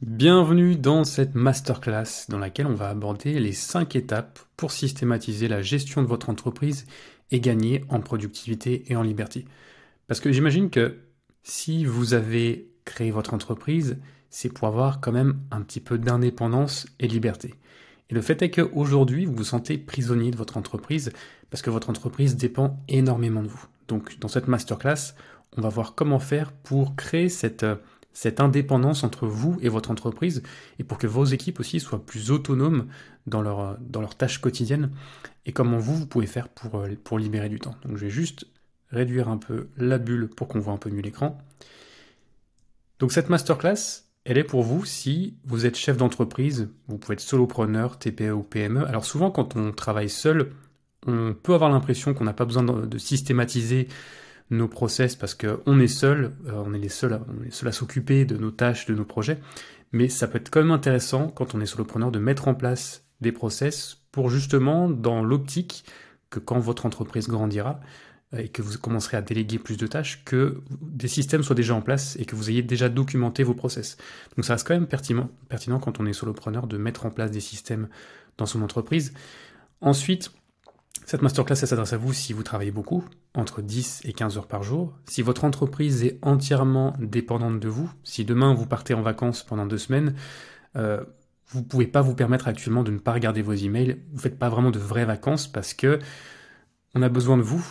Bienvenue dans cette masterclass dans laquelle on va aborder les 5 étapes pour systématiser la gestion de votre entreprise et gagner en productivité et en liberté. Parce que j'imagine que si vous avez créé votre entreprise, c'est pour avoir quand même un petit peu d'indépendance et liberté. Et le fait est qu'aujourd'hui, vous vous sentez prisonnier de votre entreprise parce que votre entreprise dépend énormément de vous. Donc dans cette masterclass, on va voir comment faire pour créer cette indépendance entre vous et votre entreprise et pour que vos équipes aussi soient plus autonomes dans leurs tâches quotidiennes et comment vous pouvez faire pour libérer du temps. Donc je vais juste réduire un peu la bulle pour qu'on voit un peu mieux l'écran. Donc cette masterclass, elle est pour vous si vous êtes chef d'entreprise, vous pouvez être solopreneur, TPE ou PME. Alors souvent quand on travaille seul, on peut avoir l'impression qu'on n'a pas besoin de systématiser nos process parce qu'on est seul, on est les seuls à s'occuper de nos tâches, de nos projets, mais ça peut être quand même intéressant quand on est solopreneur de mettre en place des process pour justement dans l'optique que quand votre entreprise grandira et que vous commencerez à déléguer plus de tâches, que des systèmes soient déjà en place et que vous ayez déjà documenté vos process. Donc ça reste quand même pertinent quand on est solopreneur de mettre en place des systèmes dans son entreprise. Ensuite, cette masterclass, ça s'adresse à vous si vous travaillez beaucoup, entre 10 et 15 heures par jour. Si votre entreprise est entièrement dépendante de vous, si demain vous partez en vacances pendant 2 semaines, vous ne pouvez pas vous permettre actuellement de ne pas regarder vos emails. Vous ne faites pas vraiment de vraies vacances parce que on a besoin de vous,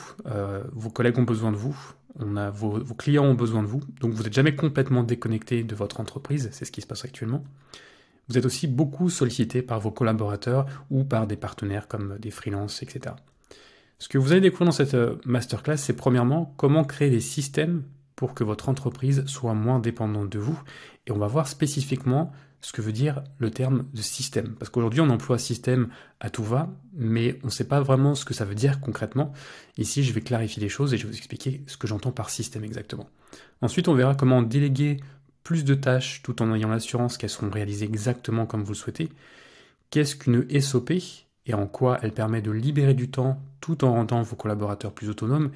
vos collègues ont besoin de vous, vos clients ont besoin de vous. Donc vous n'êtes jamais complètement déconnecté de votre entreprise, c'est ce qui se passe actuellement. Vous êtes aussi beaucoup sollicité par vos collaborateurs ou par des partenaires comme des freelances, etc. Ce que vous allez découvrir dans cette masterclass, c'est premièrement comment créer des systèmes pour que votre entreprise soit moins dépendante de vous. Et on va voir spécifiquement ce que veut dire le terme de système. Parce qu'aujourd'hui, on emploie système à tout va, mais on ne sait pas vraiment ce que ça veut dire concrètement. Ici, je vais clarifier les choses et je vais vous expliquer ce que j'entends par système exactement. Ensuite, on verra comment déléguer plus de tâches tout en ayant l'assurance qu'elles seront réalisées exactement comme vous le souhaitez. Qu'est-ce qu'une SOP et en quoi elle permet de libérer du temps tout en rendant vos collaborateurs plus autonomes.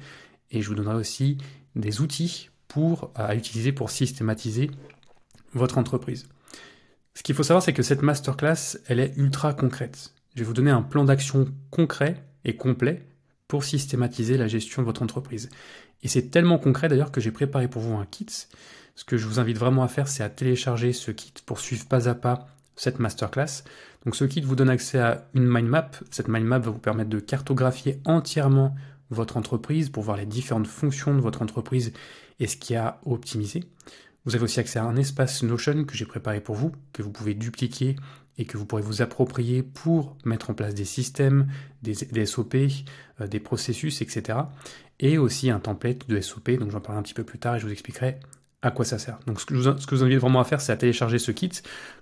Et je vous donnerai aussi des outils à utiliser pour systématiser votre entreprise. Ce qu'il faut savoir, c'est que cette masterclass, elle est ultra concrète. Je vais vous donner un plan d'action concret et complet pour systématiser la gestion de votre entreprise. Et c'est tellement concret d'ailleurs que j'ai préparé pour vous un kit. Ce que je vous invite vraiment à faire, c'est à télécharger ce kit pour suivre pas à pas cette masterclass. Donc ce kit vous donne accès à une mind map. Cette mind map va vous permettre de cartographier entièrement votre entreprise pour voir les différentes fonctions de votre entreprise et ce qu'il y a à optimiser. Vous avez aussi accès à un espace Notion que j'ai préparé pour vous, que vous pouvez dupliquer et que vous pourrez vous approprier pour mettre en place des systèmes, des SOP, des processus, etc. Et aussi un template de SOP, donc j'en parlerai un petit peu plus tard et je vous expliquerai à quoi ça sert. Donc ce que je vous invite vraiment à faire, c'est à télécharger ce kit,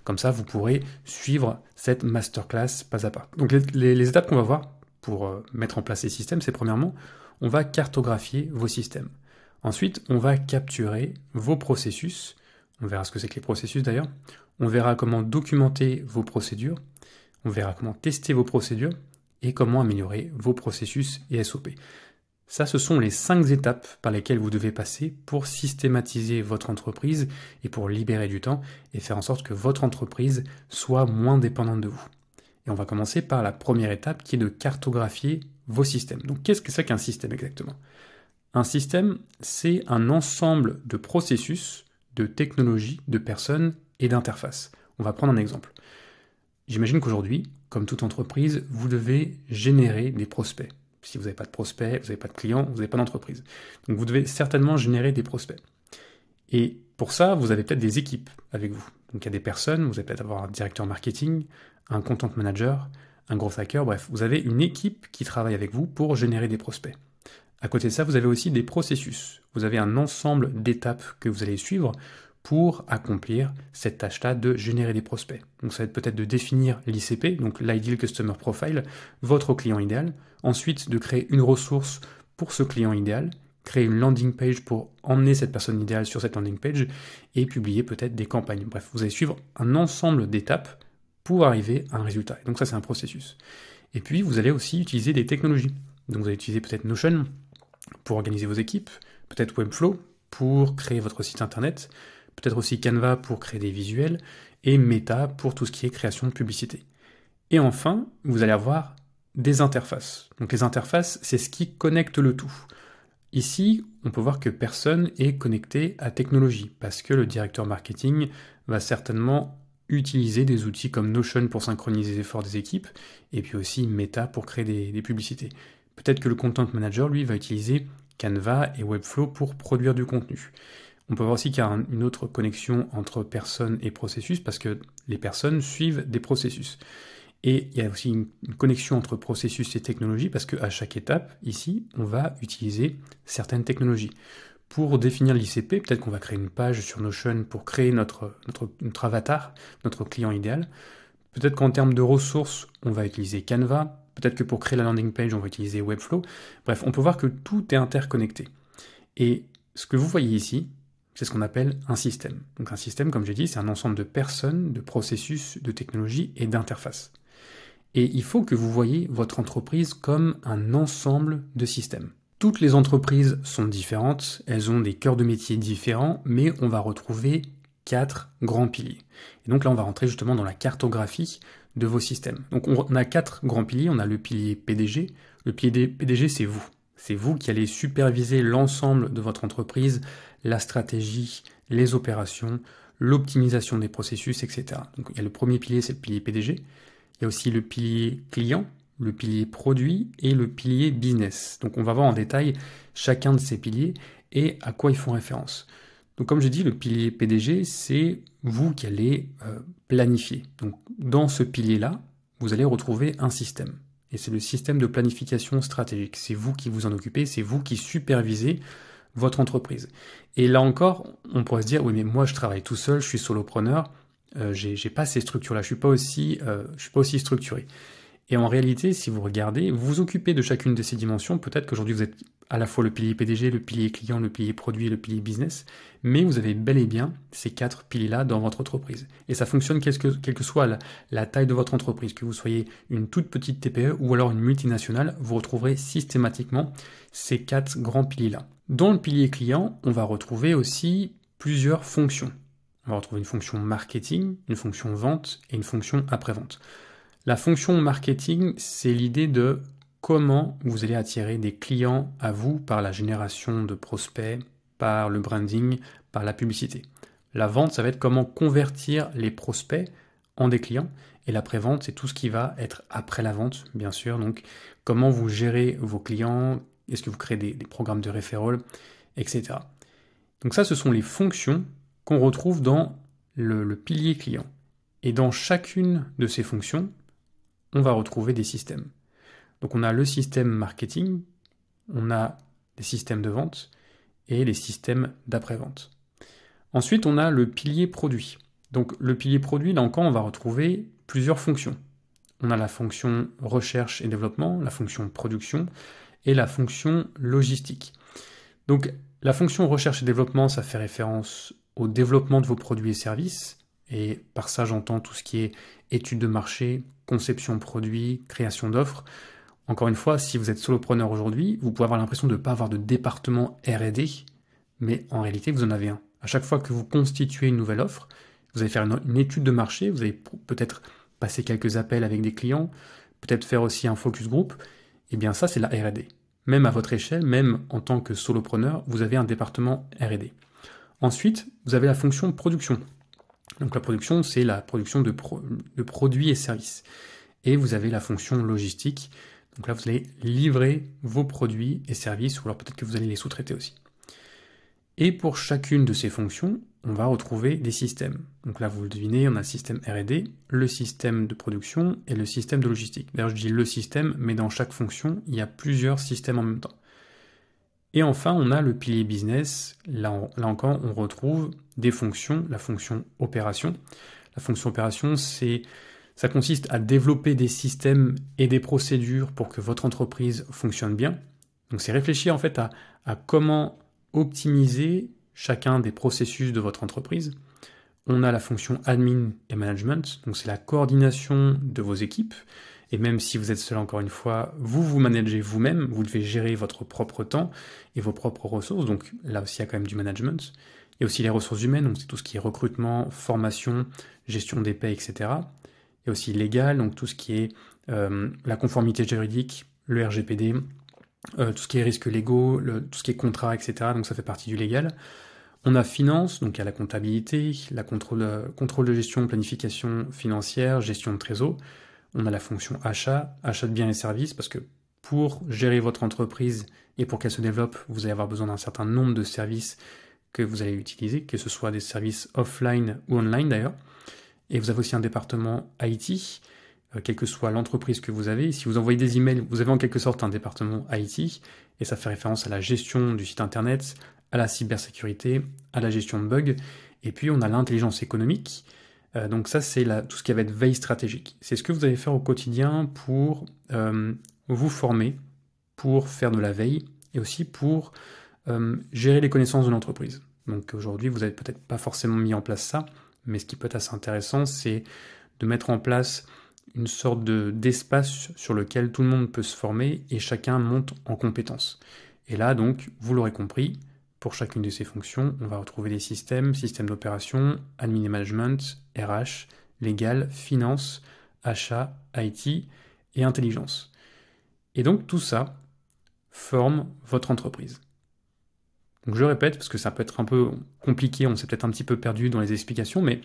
comme ça vous pourrez suivre cette masterclass pas à pas. Donc les étapes qu'on va voir pour mettre en place ces systèmes, c'est premièrement, on va cartographier vos systèmes. Ensuite, on va capturer vos processus. On verra ce que c'est que les processus d'ailleurs. On verra comment documenter vos procédures. On verra comment tester vos procédures et comment améliorer vos processus et SOP. Ça, ce sont les 5 étapes par lesquelles vous devez passer pour systématiser votre entreprise et pour libérer du temps et faire en sorte que votre entreprise soit moins dépendante de vous. Et on va commencer par la première étape qui est de cartographier vos systèmes. Donc qu'est-ce que c'est qu'un système exactement ? Un système, c'est un ensemble de processus, de technologies, de personnes et d'interfaces. On va prendre un exemple. J'imagine qu'aujourd'hui, comme toute entreprise, vous devez générer des prospects. Si vous n'avez pas de prospects, vous n'avez pas de clients, vous n'avez pas d'entreprise. Donc vous devez certainement générer des prospects. Et pour ça, vous avez peut-être des équipes avec vous. Donc il y a des personnes, vous allez peut-être avoir un directeur marketing, un content manager, un growth hacker, bref, vous avez une équipe qui travaille avec vous pour générer des prospects. À côté de ça, vous avez aussi des processus. Vous avez un ensemble d'étapes que vous allez suivre pour accomplir cette tâche-là de générer des prospects. Donc ça va être peut-être de définir l'ICP, donc l'Ideal Customer Profile, votre client idéal. Ensuite, de créer une ressource pour ce client idéal, créer une landing page pour emmener cette personne idéale sur cette landing page et publier peut-être des campagnes. Bref, vous allez suivre un ensemble d'étapes pour arriver à un résultat. Et donc ça, c'est un processus. Et puis, vous allez aussi utiliser des technologies. Donc vous allez utiliser peut-être Notion pour organiser vos équipes, peut-être Webflow pour créer votre site internet, peut-être aussi Canva pour créer des visuels, et Meta pour tout ce qui est création de publicité. Et enfin, vous allez avoir des interfaces. Donc les interfaces, c'est ce qui connecte le tout. Ici, on peut voir que personne est connecté à technologie, parce que le directeur marketing va certainement utiliser des outils comme Notion pour synchroniser les efforts des équipes, et puis aussi Meta pour créer des publicités. Peut-être que le content manager, lui, va utiliser Canva et Webflow pour produire du contenu. On peut voir aussi qu'il y a une autre connexion entre personnes et processus, parce que les personnes suivent des processus. Et il y a aussi une connexion entre processus et technologie, parce qu'à chaque étape, ici, on va utiliser certaines technologies. Pour définir l'ICP, peut-être qu'on va créer une page sur Notion pour créer notre avatar, notre client idéal. Peut-être qu'en termes de ressources, on va utiliser Canva. Peut-être que pour créer la landing page, on va utiliser Webflow. Bref, on peut voir que tout est interconnecté. Et ce que vous voyez ici, c'est ce qu'on appelle un système. Donc un système, comme j'ai dit, c'est un ensemble de personnes, de processus, de technologies et d'interfaces. Et il faut que vous voyez votre entreprise comme un ensemble de systèmes. Toutes les entreprises sont différentes, elles ont des cœurs de métier différents, mais on va retrouver 4 grands piliers. Et donc là, on va rentrer justement dans la cartographie de vos systèmes. Donc on a 4 grands piliers, on a le pilier PDG. Le pilier PDG, c'est vous. C'est vous qui allez superviser l'ensemble de votre entreprise, la stratégie, les opérations, l'optimisation des processus, etc. Donc il y a le premier pilier, c'est le pilier PDG. Il y a aussi le pilier client, le pilier produit et le pilier business. Donc on va voir en détail chacun de ces piliers et à quoi ils font référence. Donc comme je dis, le pilier PDG, c'est vous qui allez planifier. Donc dans ce pilier-là, vous allez retrouver un système. Et c'est le système de planification stratégique. C'est vous qui vous en occupez, c'est vous qui supervisez votre entreprise. Et là encore, on pourrait se dire, oui mais moi je travaille tout seul, je suis solopreneur, j'ai pas ces structures-là, je suis pas aussi structuré. Et en réalité, si vous regardez, vous vous occupez de chacune de ces dimensions. Peut-être qu'aujourd'hui, vous êtes à la fois le pilier PDG, le pilier client, le pilier produit et le pilier business, mais vous avez bel et bien ces 4 piliers-là dans votre entreprise. Et ça fonctionne quelle que soit la taille de votre entreprise, que vous soyez une toute petite TPE ou alors une multinationale, vous retrouverez systématiquement ces 4 grands piliers-là. Dans le pilier client, on va retrouver aussi plusieurs fonctions. On va retrouver une fonction marketing, une fonction vente et une fonction après-vente. La fonction marketing, c'est l'idée de comment vous allez attirer des clients à vous par la génération de prospects, par le branding, par la publicité. La vente, ça va être comment convertir les prospects en des clients. Et l'après-vente, c'est tout ce qui va être après la vente, bien sûr. Donc, comment vous gérez vos clients, est-ce que vous créez des programmes de referral, etc. Donc ça, ce sont les fonctions qu'on retrouve dans le pilier client. Et dans chacune de ces fonctions, on va retrouver des systèmes. Donc on a le système marketing, on a les systèmes de vente et les systèmes d'après-vente. Ensuite, on a le pilier produit. Donc le pilier produit, là encore, on va retrouver plusieurs fonctions. On a la fonction recherche et développement, la fonction production et la fonction logistique. Donc la fonction recherche et développement, ça fait référence au développement de vos produits et services. Et par ça, j'entends tout ce qui est étude de marché, conception produit, création d'offres. Encore une fois, si vous êtes solopreneur aujourd'hui, vous pouvez avoir l'impression de ne pas avoir de département R&D, mais en réalité, vous en avez un. À chaque fois que vous constituez une nouvelle offre, vous allez faire une étude de marché, vous allez peut-être passer quelques appels avec des clients, peut-être faire aussi un focus group. Et bien ça, c'est la R&D. Même à votre échelle, même en tant que solopreneur, vous avez un département R&D. Ensuite, vous avez la fonction production. Donc la production, c'est la production de produits et services. Et vous avez la fonction logistique. Donc là, vous allez livrer vos produits et services, ou alors peut-être que vous allez les sous-traiter aussi. Et pour chacune de ces fonctions, on va retrouver des systèmes. Donc là, vous le devinez, on a le système R&D, le système de production et le système de logistique. D'ailleurs, je dis le système, mais dans chaque fonction, il y a plusieurs systèmes en même temps. Et enfin, on a le pilier business. Là encore, on retrouve des fonctions, la fonction opération. La fonction opération, ça consiste à développer des systèmes et des procédures pour que votre entreprise fonctionne bien. Donc c'est réfléchir en fait à comment optimiser chacun des processus de votre entreprise. On a la fonction admin et management, donc c'est la coordination de vos équipes. Et même si vous êtes seul, encore une fois, vous managez vous-même, vous devez gérer votre propre temps et vos propres ressources. Donc là aussi, il y a quand même du management. Il y a aussi les ressources humaines, donc c'est tout ce qui est recrutement, formation, gestion des paies, etc. Il y a aussi légal, donc tout ce qui est la conformité juridique, le RGPD, tout ce qui est risques légaux, tout ce qui est contrat, etc. Donc ça fait partie du légal. On a finance, donc il y a la comptabilité, la contrôle de gestion, planification financière, gestion de trésor. On a la fonction achat, achat de biens et services, parce que pour gérer votre entreprise et pour qu'elle se développe, vous allez avoir besoin d'un certain nombre de services que vous allez utiliser, que ce soit des services offline ou online d'ailleurs. Et vous avez aussi un département IT, quelle que soit l'entreprise que vous avez. Si vous envoyez des emails, vous avez en quelque sorte un département IT, et ça fait référence à la gestion du site internet, à la cybersécurité, à la gestion de bugs. Et puis on a l'intelligence économique. Donc ça, c'est tout ce qui va être veille stratégique. C'est ce que vous allez faire au quotidien pour vous former, pour faire de la veille, et aussi pour gérer les connaissances de l'entreprise. Donc aujourd'hui, vous n'avez peut-être pas forcément mis en place ça, mais ce qui peut être assez intéressant, c'est de mettre en place une sorte d'espace sur lequel tout le monde peut se former et chacun monte en compétences. Et là, donc, vous l'aurez compris, pour chacune de ces fonctions, on va retrouver des systèmes d'opération, admin et management, RH, légal, finance, achat, IT et intelligence. Et donc tout ça forme votre entreprise. Donc je répète, parce que ça peut être un peu compliqué, on s'est peut-être un petit peu perdu dans les explications, mais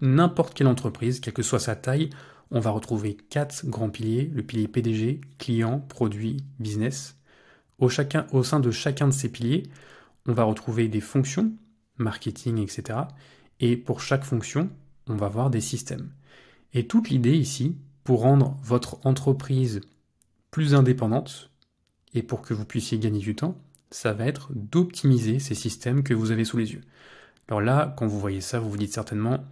n'importe quelle entreprise, quelle que soit sa taille, on va retrouver 4 grands piliers, le pilier PDG, client, produit, business. Au sein de chacun de ces piliers, on va retrouver des fonctions, marketing, etc. Et pour chaque fonction, on va avoir des systèmes. Et toute l'idée ici, pour rendre votre entreprise plus indépendante, et pour que vous puissiez gagner du temps, ça va être d'optimiser ces systèmes que vous avez sous les yeux. Alors là, quand vous voyez ça, vous vous dites certainement,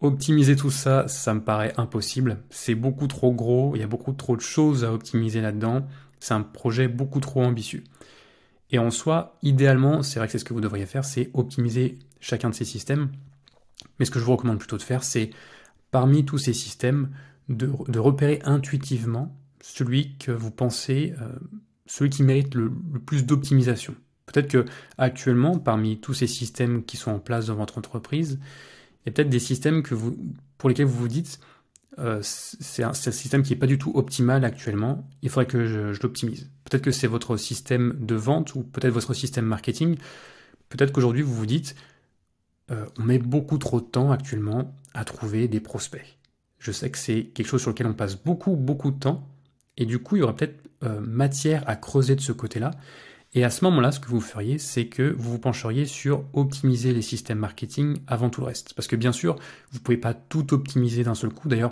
optimiser tout ça, ça me paraît impossible, c'est beaucoup trop gros, il y a beaucoup trop de choses à optimiser là-dedans, c'est un projet beaucoup trop ambitieux. Et en soi, idéalement, c'est vrai que c'est ce que vous devriez faire, c'est optimiser chacun de ces systèmes. Mais ce que je vous recommande plutôt de faire, c'est parmi tous ces systèmes, de repérer intuitivement celui que vous pensez, celui qui mérite le plus d'optimisation. Peut-être que actuellement, parmi tous ces systèmes qui sont en place dans votre entreprise, il y a peut-être des systèmes pour lesquels vous vous dites c'est un système qui n'est pas du tout optimal actuellement, il faudrait que je l'optimise. Peut-être que c'est votre système de vente ou peut-être votre système marketing. Peut-être qu'aujourd'hui vous vous dites on met beaucoup trop de temps actuellement à trouver des prospects. Je sais que c'est quelque chose sur lequel on passe beaucoup de temps et du coup il y aura peut-être matière à creuser de ce côté-là. Et à ce moment-là, ce que vous feriez, c'est que vous vous pencheriez sur optimiser les systèmes marketing avant tout le reste. Parce que bien sûr, vous ne pouvez pas tout optimiser d'un seul coup. D'ailleurs,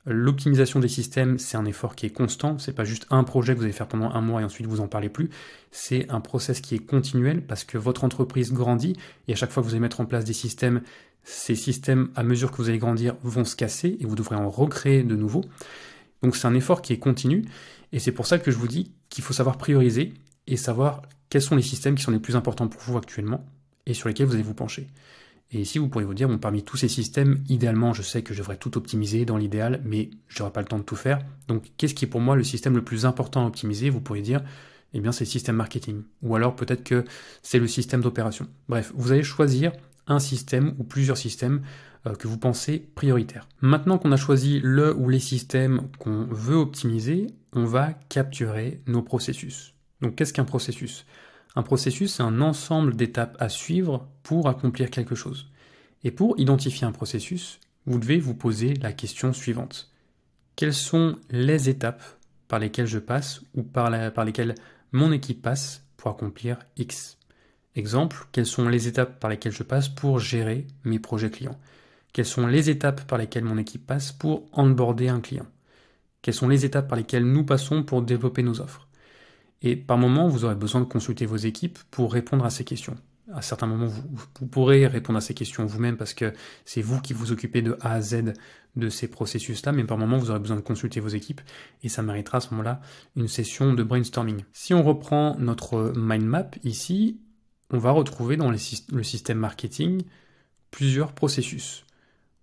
l'optimisation des systèmes, c'est un effort qui est constant. C'est pas juste un projet que vous allez faire pendant un mois et ensuite vous en parlez plus. C'est un process qui est continuel parce que votre entreprise grandit et à chaque fois que vous allez mettre en place des systèmes, ces systèmes, à mesure que vous allez grandir, vont se casser et vous devrez en recréer de nouveaux. Donc c'est un effort qui est continu et c'est pour ça que je vous dis qu'il faut savoir prioriser et savoir quels sont les systèmes qui sont les plus importants pour vous actuellement et sur lesquels vous allez vous pencher. Et ici, vous pourriez vous dire, bon, parmi tous ces systèmes, idéalement, je sais que je devrais tout optimiser dans l'idéal, mais je n'aurai pas le temps de tout faire. Donc, qu'est-ce qui est pour moi le système le plus important à optimiser? Vous pourriez dire, eh bien, c'est le système marketing. Ou alors, peut-être que c'est le système d'opération. Bref, vous allez choisir un système ou plusieurs systèmes que vous pensez prioritaires. Maintenant qu'on a choisi le ou les systèmes qu'on veut optimiser, on va capturer nos processus. Donc qu'est-ce qu'un processus? Un processus, c'est un ensemble d'étapes à suivre pour accomplir quelque chose. Et pour identifier un processus, vous devez vous poser la question suivante. Quelles sont les étapes par lesquelles je passe ou par lesquelles mon équipe passe pour accomplir X? Exemple, quelles sont les étapes par lesquelles je passe pour gérer mes projets clients? Quelles sont les étapes par lesquelles mon équipe passe pour onboarder un client? Quelles sont les étapes par lesquelles nous passons pour développer nos offres? Et par moment, vous aurez besoin de consulter vos équipes pour répondre à ces questions. À certains moments, vous pourrez répondre à ces questions vous-même parce que c'est vous qui vous occupez de A à Z de ces processus-là, mais par moment, vous aurez besoin de consulter vos équipes et ça méritera à ce moment-là une session de brainstorming. Si on reprend notre mind map ici, on va retrouver dans le système marketing plusieurs processus.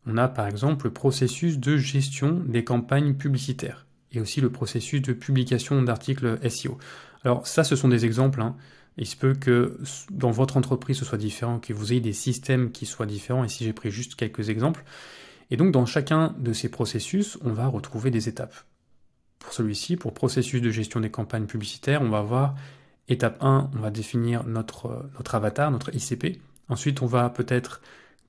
On a par exemple le processus de gestion des campagnes publicitaires et aussi le processus de publication d'articles SEO. Alors ça, ce sont des exemples, hein. Il se peut que dans votre entreprise ce soit différent, que vous ayez des systèmes qui soient différents. Ici, j'ai pris juste quelques exemples. Et donc, dans chacun de ces processus, on va retrouver des étapes. Pour celui-ci, pour processus de gestion des campagnes publicitaires, on va avoir étape 1, on va définir notre avatar, notre ICP. Ensuite, on va peut-être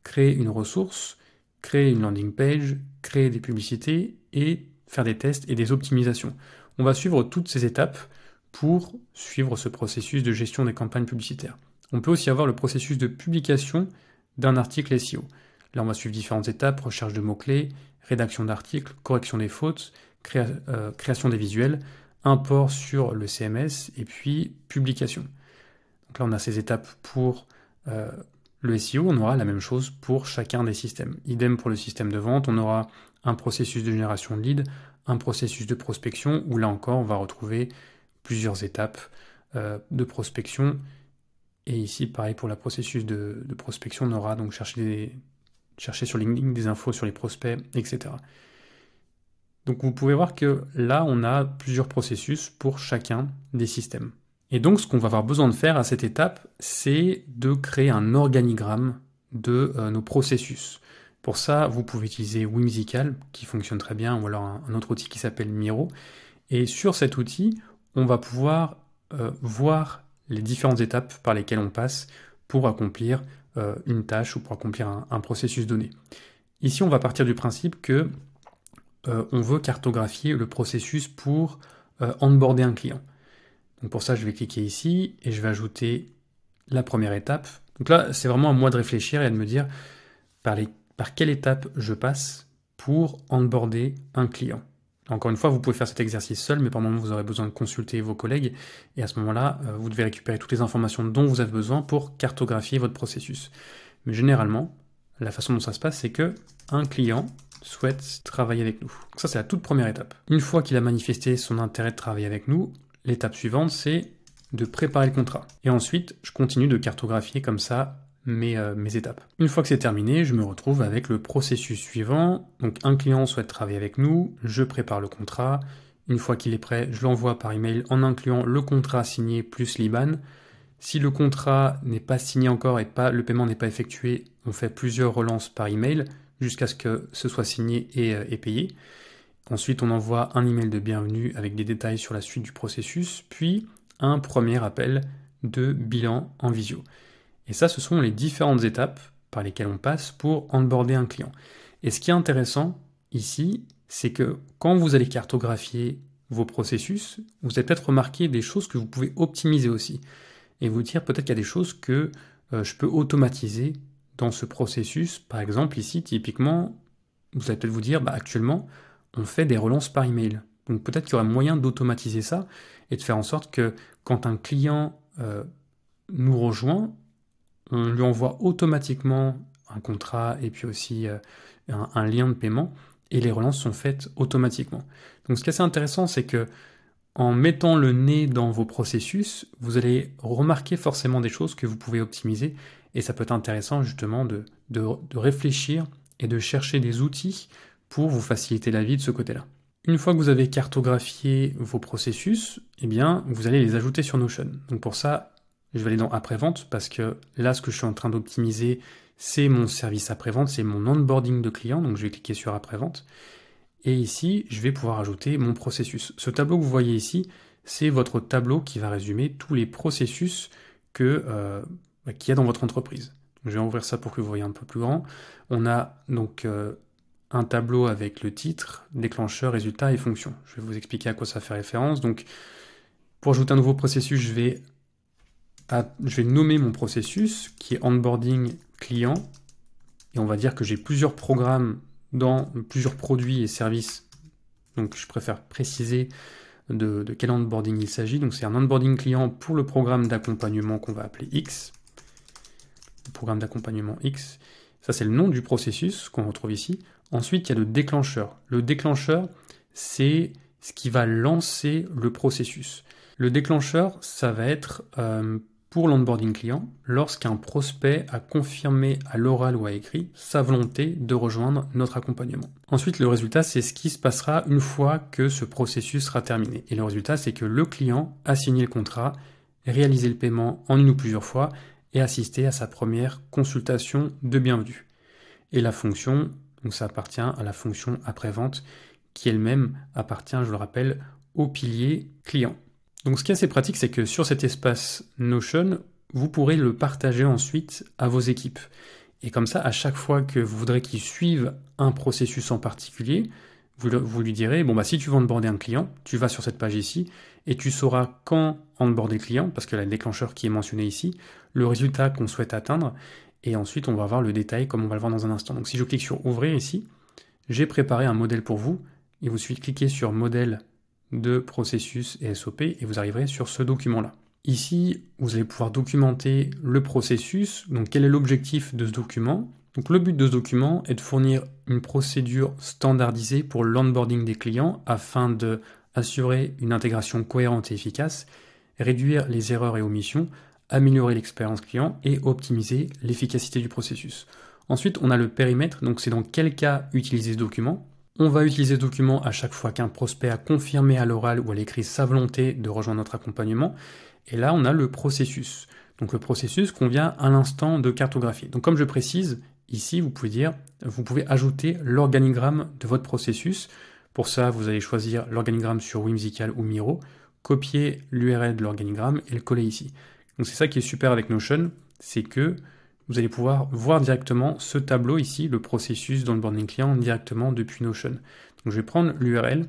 créer une ressource, créer une landing page, créer des publicités et faire des tests et des optimisations. On va suivre toutes ces étapes pour suivre ce processus de gestion des campagnes publicitaires. On peut aussi avoir le processus de publication d'un article SEO. Là, on va suivre différentes étapes, recherche de mots-clés, rédaction d'articles, correction des fautes, création des visuels, import sur le CMS et puis publication. Donc là, on a ces étapes pour le SEO, on aura la même chose pour chacun des systèmes. Idem pour le système de vente, on aura un processus de génération de leads, un processus de prospection, où là encore, on va retrouver plusieurs étapes de prospection. Et ici, pareil pour le processus de prospection, on aura donc chercher sur LinkedIn des infos sur les prospects, etc. Donc vous pouvez voir que là, on a plusieurs processus pour chacun des systèmes. Et donc, ce qu'on va avoir besoin de faire à cette étape, c'est de créer un organigramme de nos processus. Pour ça, vous pouvez utiliser Whimsical, qui fonctionne très bien, ou alors un autre outil qui s'appelle Miro. Et sur cet outil, on va pouvoir voir les différentes étapes par lesquelles on passe pour accomplir une tâche ou pour accomplir un processus donné. Ici, on va partir du principe que on veut cartographier le processus pour onboarder un client. Donc pour ça, je vais cliquer ici et je vais ajouter la première étape. Donc là, c'est vraiment à moi de réfléchir et de me dire par quelle étape je passe pour onboarder un client. Encore une fois, vous pouvez faire cet exercice seul, mais par moment, vous aurez besoin de consulter vos collègues. Et à ce moment-là, vous devez récupérer toutes les informations dont vous avez besoin pour cartographier votre processus. Mais généralement, la façon dont ça se passe, c'est que un client souhaite travailler avec nous. Donc ça, c'est la toute première étape. Une fois qu'il a manifesté son intérêt de travailler avec nous, l'étape suivante, c'est de préparer le contrat. Et ensuite, je continue de cartographier comme ça mes étapes. Une fois que c'est terminé, je me retrouve avec le processus suivant. Donc un client souhaite travailler avec nous, je prépare le contrat. Une fois qu'il est prêt, je l'envoie par email en incluant le contrat signé plus l'IBAN. Si le contrat n'est pas signé encore et le paiement n'est pas effectué, on fait plusieurs relances par email jusqu'à ce que ce soit signé et payé. Ensuite, on envoie un email de bienvenue avec des détails sur la suite du processus, puis un premier appel de bilan en visio. Et ça, ce sont les différentes étapes par lesquelles on passe pour onboarder un client. Et ce qui est intéressant ici, c'est que quand vous allez cartographier vos processus, vous allez peut-être remarquer des choses que vous pouvez optimiser aussi. Et vous dire peut-être qu'il y a des choses que je peux automatiser dans ce processus. Par exemple, ici, typiquement, vous allez peut-être vous dire, actuellement, on fait des relances par email. Donc peut-être qu'il y aurait moyen d'automatiser ça et de faire en sorte que quand un client nous rejoint, on lui envoie automatiquement un contrat et puis aussi un lien de paiement et les relances sont faites automatiquement. Donc ce qui est assez intéressant, c'est que en mettant le nez dans vos processus, vous allez remarquer forcément des choses que vous pouvez optimiser et ça peut être intéressant justement de réfléchir et de chercher des outils pour vous faciliter la vie de ce côté-là. Une fois que vous avez cartographié vos processus, eh bien, vous allez les ajouter sur Notion. Donc pour ça, je vais aller dans après-vente parce que là, ce que je suis en train d'optimiser, c'est mon service après-vente, c'est mon onboarding de client. Donc je vais cliquer sur après-vente. Et ici, je vais pouvoir ajouter mon processus. Ce tableau que vous voyez ici, c'est votre tableau qui va résumer tous les processus qu'il y a dans votre entreprise. Donc, je vais ouvrir ça pour que vous voyez un peu plus grand. On a donc un tableau avec le titre, déclencheur, résultat et fonction. Je vais vous expliquer à quoi ça fait référence. Donc, pour ajouter un nouveau processus, je vais nommer mon processus qui est onboarding client. Et on va dire que j'ai plusieurs programmes dans plusieurs produits et services. Donc, je préfère préciser de quel onboarding il s'agit. Donc, c'est un onboarding client pour le programme d'accompagnement qu'on va appeler X. Le programme d'accompagnement X. Ça, c'est le nom du processus qu'on retrouve ici. Ensuite, il y a le déclencheur. Le déclencheur, c'est ce qui va lancer le processus. Le déclencheur, ça va être pour l'onboarding client, lorsqu'un prospect a confirmé à l'oral ou à écrit sa volonté de rejoindre notre accompagnement. Ensuite, le résultat, c'est ce qui se passera une fois que ce processus sera terminé. Et le résultat, c'est que le client a signé le contrat réaliser le paiement en une ou plusieurs fois et assister à sa première consultation de bienvenue. Et la fonction, donc ça appartient à la fonction après-vente qui elle-même appartient, je le rappelle, au pilier client. Donc ce qui est assez pratique, c'est que sur cet espace Notion, vous pourrez le partager ensuite à vos équipes. Et comme ça, à chaque fois que vous voudrez qu'ils suivent un processus en particulier, vous lui direz, bon bah si tu veux onboarder un client, tu vas sur cette page ici, et tu sauras quand onboarder le client, parce que le déclencheur qui est mentionné ici, le résultat qu'on souhaite atteindre, et ensuite on va voir le détail comme on va le voir dans un instant. Donc si je clique sur ouvrir ici, j'ai préparé un modèle pour vous, et vous suffit de cliquer sur modèle de processus et SOP, et vous arriverez sur ce document-là. Ici, vous allez pouvoir documenter le processus. Donc, quel est l'objectif de ce document? Donc, le but de ce document est de fournir une procédure standardisée pour l'onboarding des clients afin de assurer une intégration cohérente et efficace, réduire les erreurs et omissions, améliorer l'expérience client et optimiser l'efficacité du processus. Ensuite, on a le périmètre. Donc, c'est dans quel cas utiliser ce document. On va utiliser ce document à chaque fois qu'un prospect a confirmé à l'oral ou à l'écrit sa volonté de rejoindre notre accompagnement. Et là, on a le processus. Donc le processus qu'on vient à l'instant de cartographier. Donc comme je précise, ici, vous pouvez ajouter l'organigramme de votre processus. Pour ça, vous allez choisir l'organigramme sur Whimsical ou Miro, copier l'URL de l'organigramme et le coller ici. Donc c'est ça qui est super avec Notion, c'est que vous allez pouvoir voir directement ce tableau ici, le processus d'onboarding client directement depuis Notion. Donc je vais prendre l'URL,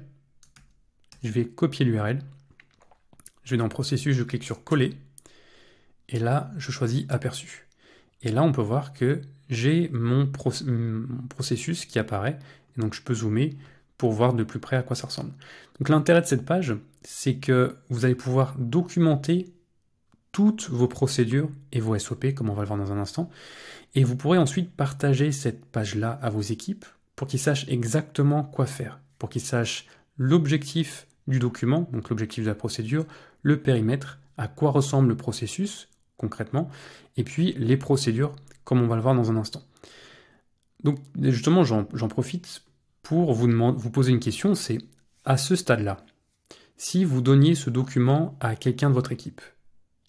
je vais copier l'URL, je vais dans processus, je clique sur coller, et là je choisis aperçu. Et là on peut voir que j'ai mon processus qui apparaît, et donc je peux zoomer pour voir de plus près à quoi ça ressemble. Donc l'intérêt de cette page, c'est que vous allez pouvoir documenter toutes vos procédures et vos SOP, comme on va le voir dans un instant, et vous pourrez ensuite partager cette page-là à vos équipes pour qu'ils sachent exactement quoi faire, pour qu'ils sachent l'objectif du document, donc l'objectif de la procédure, le périmètre, à quoi ressemble le processus concrètement, et puis les procédures, comme on va le voir dans un instant. Donc justement, j'en profite pour vous poser une question, c'est à ce stade-là, si vous donniez ce document à quelqu'un de votre équipe,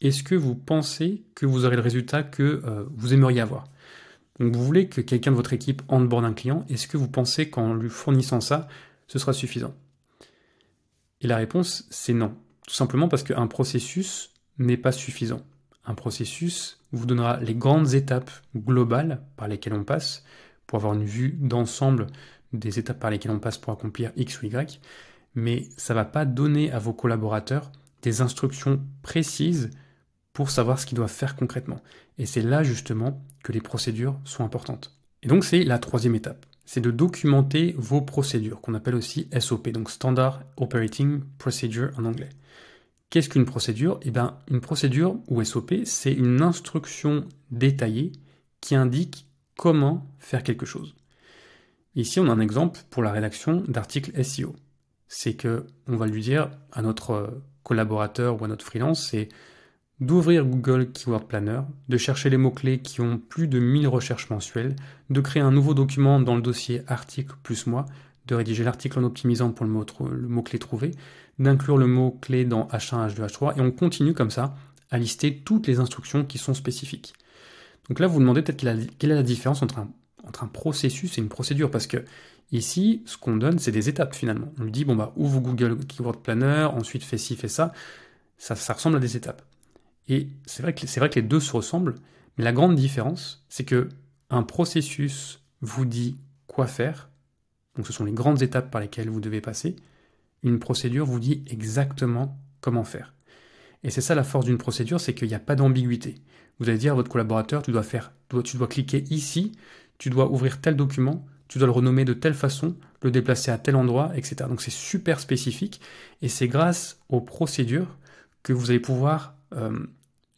est-ce que vous pensez que vous aurez le résultat que vous aimeriez avoir? Donc vous voulez que quelqu'un de votre équipe onboard un client, est-ce que vous pensez qu'en lui fournissant ça, ce sera suffisant? Et la réponse, c'est non. Tout simplement parce qu'un processus n'est pas suffisant. Un processus vous donnera les grandes étapes globales par lesquelles on passe, pour avoir une vue d'ensemble des étapes par lesquelles on passe pour accomplir X ou Y, mais ça ne va pas donner à vos collaborateurs des instructions précises pour savoir ce qu'ils doivent faire concrètement. Et c'est là justement que les procédures sont importantes. Et donc c'est la troisième étape. C'est de documenter vos procédures, qu'on appelle aussi SOP, donc Standard Operating Procedure en anglais. Qu'est-ce qu'une procédure? Eh bien, une procédure, ou SOP, c'est une instruction détaillée qui indique comment faire quelque chose. Ici, on a un exemple pour la rédaction d'articles SEO. C'est que on va lui dire à notre collaborateur ou à notre freelance, c'est d'ouvrir Google Keyword Planner, de chercher les mots-clés qui ont plus de 1000 recherches mensuelles, de créer un nouveau document dans le dossier article plus moi, de rédiger l'article en optimisant pour le mot-clé trouvé, d'inclure le mot-clé dans H1, H2, H3, et on continue comme ça à lister toutes les instructions qui sont spécifiques. Donc là, vous vous demandez peut-être quelle est la différence entre un processus et une procédure, parce que ici, ce qu'on donne, c'est des étapes finalement. On lui dit, bon bah, ouvre Google Keyword Planner, ensuite fais ci, fais ça, ça ressemble à des étapes. Et c'est vrai que les deux se ressemblent, mais la grande différence, c'est que un processus vous dit quoi faire, donc ce sont les grandes étapes par lesquelles vous devez passer, une procédure vous dit exactement comment faire. Et c'est ça la force d'une procédure, c'est qu'il n'y a pas d'ambiguïté. Vous allez dire à votre collaborateur, tu dois cliquer ici, tu dois ouvrir tel document, tu dois le renommer de telle façon, le déplacer à tel endroit, etc. Donc c'est super spécifique, et c'est grâce aux procédures que vous allez pouvoir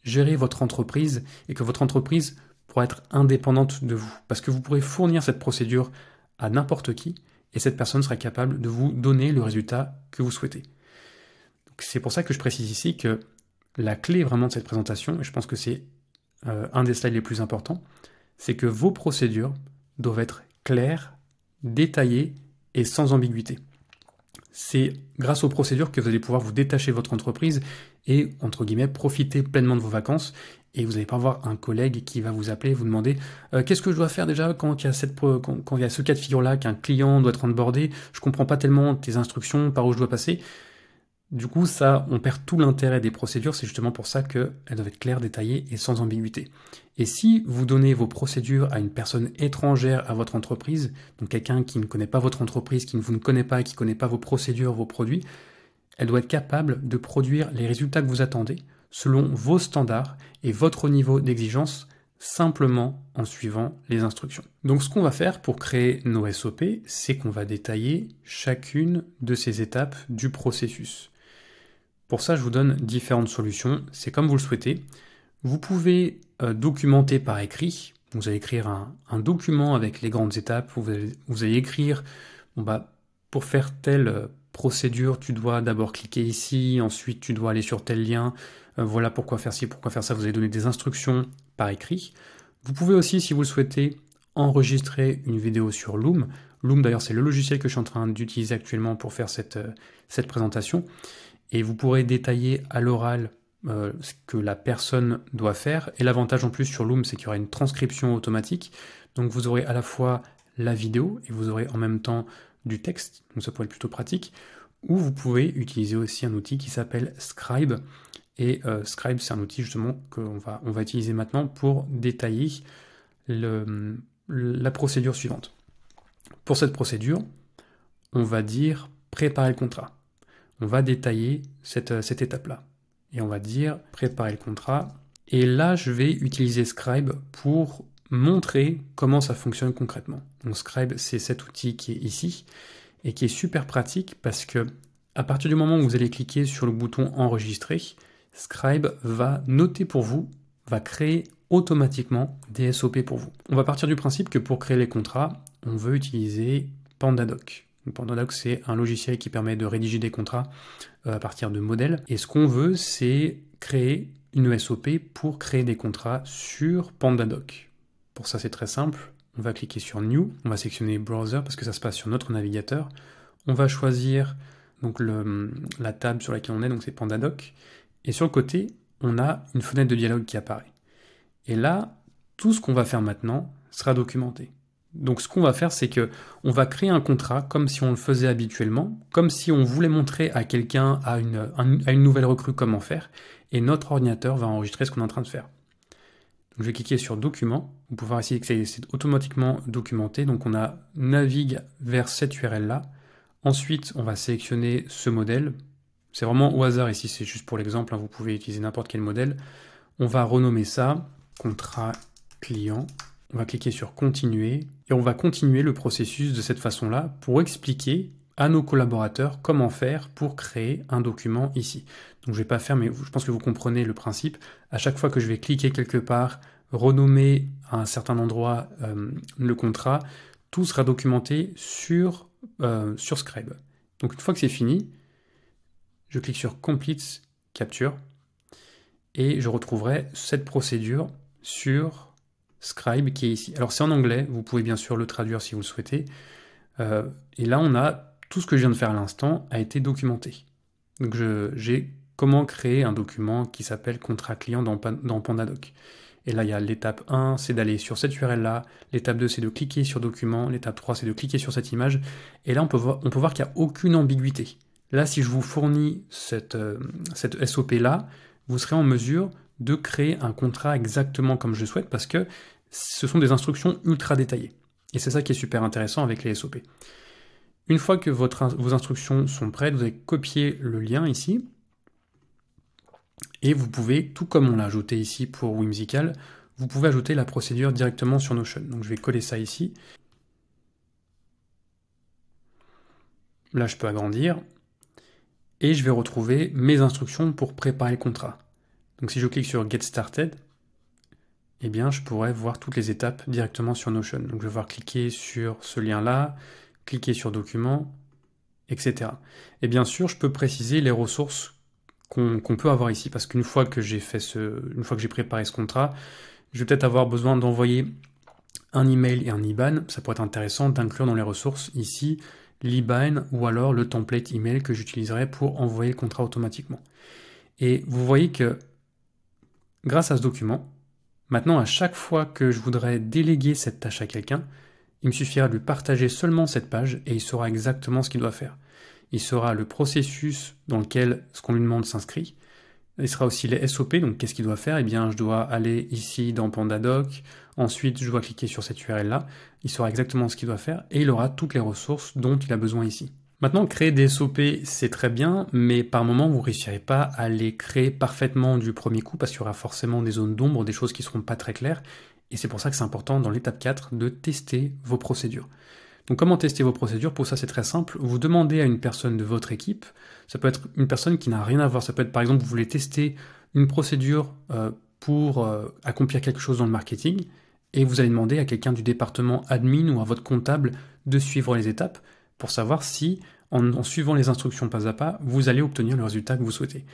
gérer votre entreprise et que votre entreprise pourra être indépendante de vous. Parce que vous pourrez fournir cette procédure à n'importe qui et cette personne sera capable de vous donner le résultat que vous souhaitez. C'est pour ça que je précise ici que la clé vraiment de cette présentation, et je pense que c'est un des slides les plus importants, c'est que vos procédures doivent être claires, détaillées et sans ambiguïté. C'est grâce aux procédures que vous allez pouvoir vous détacher de votre entreprise et, entre guillemets, profiter pleinement de vos vacances. Et vous n'allez pas avoir un collègue qui va vous appeler, vous demander qu'est-ce que je dois faire déjà quand il y a quand il y a ce cas de figure-là, qu'un client doit être onboardé, je comprends pas tellement tes instructions, par où je dois passer. Du coup, ça, on perd tout l'intérêt des procédures, c'est justement pour ça qu'elles doivent être claires, détaillées et sans ambiguïté. Et si vous donnez vos procédures à une personne étrangère à votre entreprise, donc quelqu'un qui ne connaît pas votre entreprise, qui ne vous ne connaît pas, qui ne connaît pas vos procédures, vos produits, elle doit être capable de produire les résultats que vous attendez selon vos standards et votre niveau d'exigence simplement en suivant les instructions. Donc ce qu'on va faire pour créer nos SOP, c'est qu'on va détailler chacune de ces étapes du processus. Pour ça, je vous donne différentes solutions, c'est comme vous le souhaitez. Vous pouvez documenter par écrit, vous allez écrire un document avec les grandes étapes, vous allez écrire, pour faire telle procédure, tu dois d'abord cliquer ici, ensuite tu dois aller sur tel lien, voilà pourquoi faire ci, pourquoi faire ça, vous allez donner des instructions par écrit. Vous pouvez aussi, si vous le souhaitez, enregistrer une vidéo sur Loom. Loom d'ailleurs c'est le logiciel que je suis en train d'utiliser actuellement pour faire cette présentation. Et vous pourrez détailler à l'oral ce que la personne doit faire. Et l'avantage en plus sur Loom, c'est qu'il y aura une transcription automatique. Donc vous aurez à la fois la vidéo et vous aurez en même temps du texte. Donc ça pourrait être plutôt pratique. Ou vous pouvez utiliser aussi un outil qui s'appelle Scribe. Et Scribe, c'est un outil justement qu'on va utiliser maintenant pour détailler la procédure suivante. Pour cette procédure, on va dire préparer le contrat. On va détailler cette étape-là. Et on va dire préparer le contrat. Et là, je vais utiliser Scribe pour montrer comment ça fonctionne concrètement. Donc Scribe, c'est cet outil qui est ici et qui est super pratique parce que à partir du moment où vous allez cliquer sur le bouton enregistrer, Scribe va noter pour vous, va créer automatiquement des SOP pour vous. On va partir du principe que pour créer les contrats, on veut utiliser PandaDoc. PandaDoc, c'est un logiciel qui permet de rédiger des contrats à partir de modèles. Et ce qu'on veut, c'est créer une SOP pour créer des contrats sur PandaDoc. Pour ça, c'est très simple. On va cliquer sur New, on va sélectionner Browser parce que ça se passe sur notre navigateur. On va choisir donc la table sur laquelle on est, donc c'est PandaDoc. Et sur le côté, on a une fenêtre de dialogue qui apparaît. Et là, tout ce qu'on va faire maintenant sera documenté. Donc ce qu'on va faire, c'est que on va créer un contrat comme si on le faisait habituellement, comme si on voulait montrer à quelqu'un, à une nouvelle recrue comment faire, et notre ordinateur va enregistrer ce qu'on est en train de faire. Donc je vais cliquer sur Document, vous pouvez voir ici que c'est automatiquement documenté, donc on navigue vers cette URL-là. Ensuite, on va sélectionner ce modèle. C'est vraiment au hasard ici, c'est juste pour l'exemple, hein, vous pouvez utiliser n'importe quel modèle. On va renommer ça contrat client. On va cliquer sur Continuer et on va continuer le processus de cette façon-là pour expliquer à nos collaborateurs comment faire pour créer un document ici. Donc je ne vais pas faire, mais je pense que vous comprenez le principe. À chaque fois que je vais cliquer quelque part, renommer à un certain endroit le contrat, tout sera documenté sur Scribe. Donc une fois que c'est fini, je clique sur Complete Capture et je retrouverai cette procédure sur Scribe qui est ici. Alors c'est en anglais, vous pouvez bien sûr le traduire si vous le souhaitez. Et là on a tout ce que je viens de faire à l'instant a été documenté. Donc j'ai comment créer un document qui s'appelle contrat client dans PandaDoc. Et là il y a l'étape 1, c'est d'aller sur cette URL là, l'étape 2 c'est de cliquer sur document, l'étape 3 c'est de cliquer sur cette image, et là on peut voir qu'il n'y a aucune ambiguïté. Là si je vous fournis cette SOP là, vous serez en mesure de créer un contrat exactement comme je le souhaite parce que ce sont des instructions ultra détaillées. Et c'est ça qui est super intéressant avec les SOP. Une fois que vos instructions sont prêtes, vous allez copier le lien ici et vous pouvez, tout comme on l'a ajouté ici pour Whimsical, vous pouvez ajouter la procédure directement sur Notion. Donc je vais coller ça ici. Là je peux agrandir et je vais retrouver mes instructions pour préparer le contrat. Donc si je clique sur Get Started, eh bien je pourrais voir toutes les étapes directement sur Notion. Donc je vais pouvoir cliquer sur ce lien-là, cliquer sur Document, etc. Et bien sûr, je peux préciser les ressources qu'on peut avoir ici, parce qu'une fois que j'ai préparé ce contrat, je vais peut-être avoir besoin d'envoyer un email et un IBAN. Ça pourrait être intéressant d'inclure dans les ressources ici l'IBAN ou alors le template email que j'utiliserai pour envoyer le contrat automatiquement. Et vous voyez que grâce à ce document, maintenant à chaque fois que je voudrais déléguer cette tâche à quelqu'un, il me suffira de lui partager seulement cette page et il saura exactement ce qu'il doit faire. Il saura le processus dans lequel ce qu'on lui demande s'inscrit. Il sera aussi les SOP, donc qu'est-ce qu'il doit faire? Eh bien, je dois aller ici dans PandaDoc, ensuite je dois cliquer sur cette URL-là, il saura exactement ce qu'il doit faire et il aura toutes les ressources dont il a besoin ici. Maintenant, créer des SOP, c'est très bien, mais par moment, vous ne réussirez pas à les créer parfaitement du premier coup parce qu'il y aura forcément des zones d'ombre, des choses qui ne seront pas très claires. Et c'est pour ça que c'est important dans l'étape 4 de tester vos procédures. Donc comment tester vos procédures? Pour ça, c'est très simple. Vous demandez à une personne de votre équipe, ça peut être une personne qui n'a rien à voir, ça peut être par exemple, vous voulez tester une procédure pour accomplir quelque chose dans le marketing, et vous allez demander à quelqu'un du département admin ou à votre comptable de suivre les étapes pour savoir si, en suivant les instructions pas à pas, vous allez obtenir le résultat que vous souhaitez.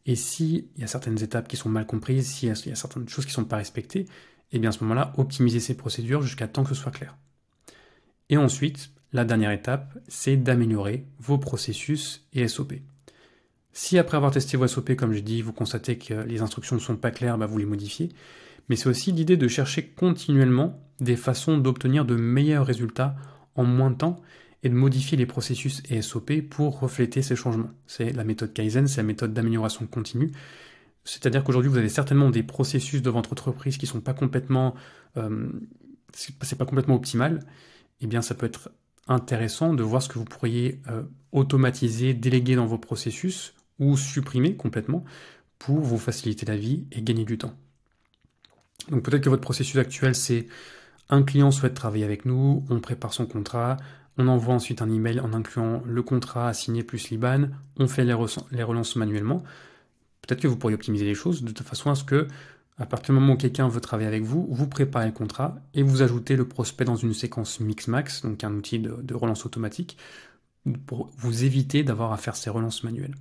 Et s'il y a certaines étapes qui sont mal comprises, s'il y a certaines choses qui ne sont pas respectées, et bien à ce moment-là, optimisez ces procédures jusqu'à temps que ce soit clair. Et ensuite, la dernière étape, c'est d'améliorer vos processus et SOP. Si après avoir testé vos SOP, comme je dis, vous constatez que les instructions ne sont pas claires, vous les modifiez. Mais c'est aussi l'idée de chercher continuellement des façons d'obtenir de meilleurs résultats en moins de temps et de modifier les processus et SOP pour refléter ces changements. C'est la méthode Kaizen, c'est la méthode d'amélioration continue. C'est-à-dire qu'aujourd'hui, vous avez certainement des processus de votre entreprise qui ne sont pas complètement, c'est pas complètement optimal. Eh bien, ça peut être intéressant de voir ce que vous pourriez automatiser, déléguer dans vos processus ou supprimer complètement pour vous faciliter la vie et gagner du temps. Donc peut-être que votre processus actuel, c'est un client souhaite travailler avec nous, on prépare son contrat, on envoie ensuite un email en incluant le contrat à signer plus l'IBAN, on fait les relances manuellement. Peut-être que vous pourriez optimiser les choses de façon à ce que, à partir du moment où quelqu'un veut travailler avec vous, vous préparez le contrat et vous ajoutez le prospect dans une séquence Mixmax, donc un outil de relance automatique, pour vous éviter d'avoir à faire ces relances manuelles.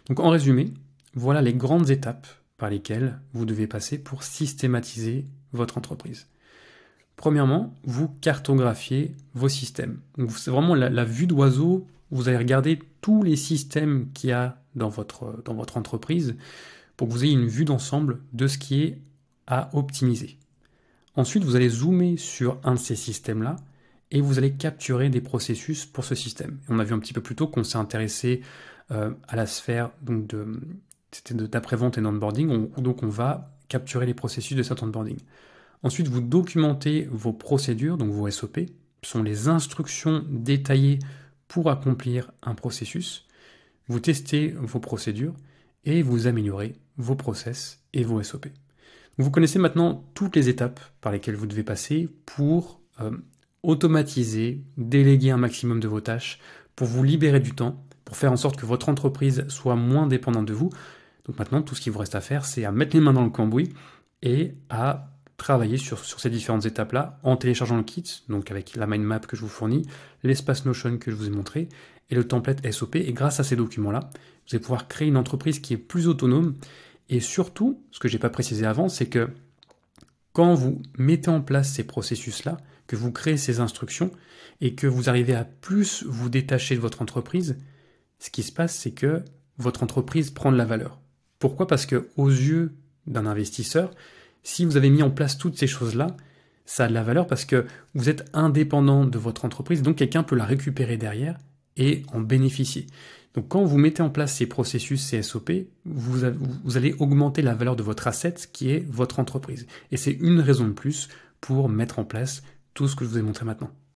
Donc en résumé, voilà les grandes étapes par lesquelles vous devez passer pour systématiser votre entreprise. Premièrement, vous cartographiez vos systèmes. C'est vraiment la vue d'oiseau, vous allez regarder tous les systèmes qu'il y a dans votre entreprise pour que vous ayez une vue d'ensemble de ce qui est à optimiser. Ensuite, vous allez zoomer sur un de ces systèmes-là et vous allez capturer des processus pour ce système. Et on a vu un petit peu plus tôt qu'on s'est intéressé à la sphère d'après-vente et d'onboarding, donc on va capturer les processus de cet onboarding. Ensuite, vous documentez vos procédures, donc vos SOP, ce sont les instructions détaillées pour accomplir un processus. Vous testez vos procédures et vous améliorez vos process et vos SOP. Vous connaissez maintenant toutes les étapes par lesquelles vous devez passer pour automatiser, déléguer un maximum de vos tâches, pour vous libérer du temps, pour faire en sorte que votre entreprise soit moins dépendante de vous. Donc maintenant, tout ce qu'il vous reste à faire, c'est à mettre les mains dans le cambouis et à travailler sur ces différentes étapes-là en téléchargeant le kit, donc avec la mind map que je vous fournis, l'espace Notion que je vous ai montré, et le template SOP. Et grâce à ces documents-là, vous allez pouvoir créer une entreprise qui est plus autonome. Et surtout, ce que je n'ai pas précisé avant, c'est que quand vous mettez en place ces processus-là, que vous créez ces instructions, et que vous arrivez à plus vous détacher de votre entreprise, ce qui se passe, c'est que votre entreprise prend de la valeur. Pourquoi? Parce que aux yeux d'un investisseur, si vous avez mis en place toutes ces choses-là, ça a de la valeur parce que vous êtes indépendant de votre entreprise, donc quelqu'un peut la récupérer derrière et en bénéficier. Donc quand vous mettez en place ces processus, ces SOP, vous allez augmenter la valeur de votre asset qui est votre entreprise. Et c'est une raison de plus pour mettre en place tout ce que je vous ai montré maintenant.